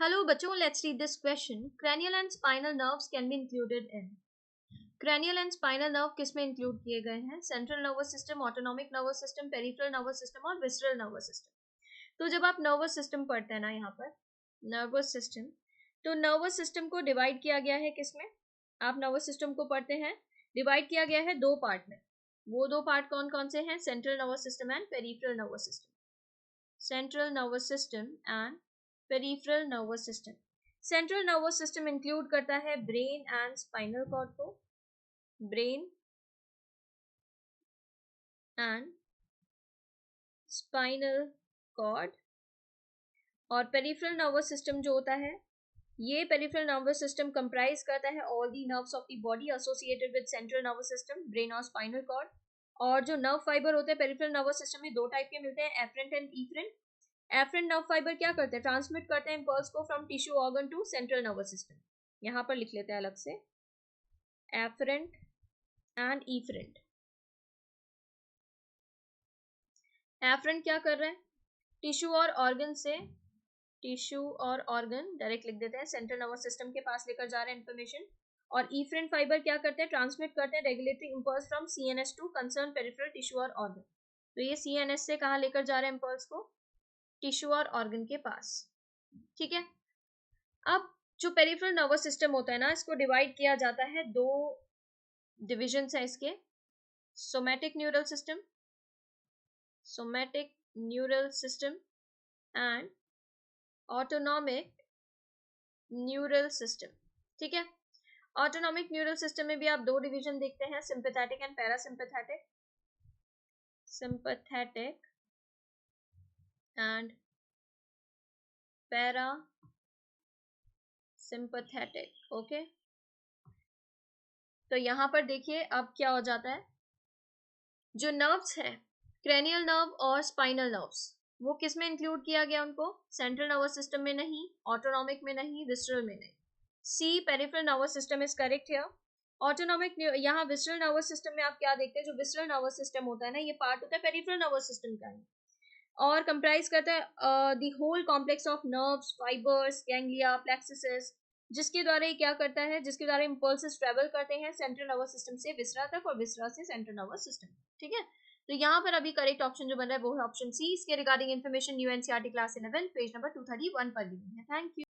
Hello बच्चों, let's read this question. Cranial and spinal nerves can be included in. Cranial and spinal nerve किस में include किए गए हैं? Central nervous system, autonomic nervous system, peripheral nervous system और visceral nervous system. तो जब आप nervous system पढ़ते हैं ना यहाँ पर nervous system, तो nervous system को divide किया गया है किस में? आप nervous system को पढ़ते हैं divide किया गया है दो पार्ट में. वो दो पार्ट कौन कौन से हैं? Central nervous system and peripheral nervous system. Central nervous system and peripheral nervous system. Central nervous system include करता है ब्रेन एंड स्पाइनल कॉर्ड को, ब्रेन एंड स्पाइनल कॉर्ड. और पेरिफेरल नर्वस सिस्टम जो होता है, ये पेरिफेरल नर्वस सिस्टम कंप्राइज करता है all the nerves of the body associated with central nervous system, brain और स्पाइनल कॉर्ड. और जो नर्व फाइबर होते हैं पेरिफेरल नर्वस सिस्टम में दो टाइप के मिलते हैं, afferent and efferent. Afferent nerve fiber क्या करते हैं? ट्रांसमिट करते हैं इंपल्स को from tissue organ to central nervous system. यहां पर लिख लेते हैं अलग से, एफरेंट एंड इफरेंट. एफरेंट क्या कर रहे हैं? टिश्यू और ऑर्गन से, टिश्यू और ऑर्गन डायरेक्ट लिख देते हैं, सेंट्रल नर्वस सिस्टम के पास लेकर जा रहे हैं इंफॉर्मेशन. और इफरेंट फाइबर क्या करते हैं? ट्रांसमिट करते हैं regulatory impulse from CNS to concern peripheral tissue और ऑर्गन. तो ये सीएनएस से कहां लेकर जा रहे हैं इंपल्स को? टिश्यू और ऑर्गन के पास. ठीक है. अब जो पेरिफेरल नर्वस सिस्टम होता है ना, इसको डिवाइड किया जाता है, दो डिविजन्स है इसके, somatic neural system, somatic neural system and autonomic neural system. ठीक है. ऑटोनॉमिक न्यूरल सिस्टम में भी आप दो डिवीजन देखते हैं, sympathetic and parasympathetic, sympathetic and para sympathetic. Okay. तो यहां पर देखिए अब क्या हो जाता है, जो नर्व्स है क्रेनियल नर्व और स्पाइनल नर्व्स, वो किस में इंक्लूड किया गया? उनको सेंट्रल नर्वस सिस्टम में नहीं, ऑटोनॉमिक में नहीं, विसरल में नहीं. C peripheral nervous system is correct here. Autonomic, यहाँ विसरल नर्वस सिस्टम में आप क्या देखते हैं? जो विसरल नर्वस सिस्टम होता है ना, ये पार्ट होता है पेरिफेरल नर्वस सिस्टम का ही, और कंप्राइज करता है the whole complex of nerves, fibers, ganglia, plexus, जिसके द्वारा ये क्या करता है, जिसके द्वारा इंपल्सेस ट्रेवल करते हैं सेंट्रल नर्वस सिस्टम से विसरा तक और विसरा से सेंट्रल नर्वस सिस्टम. ठीक है. तो यहाँ पर अभी करेक्ट ऑप्शन जो बन रहा है वो है ऑप्शन सी. इसके regarding information new NCERT class 11 page number 231 पर दी है. Thank you.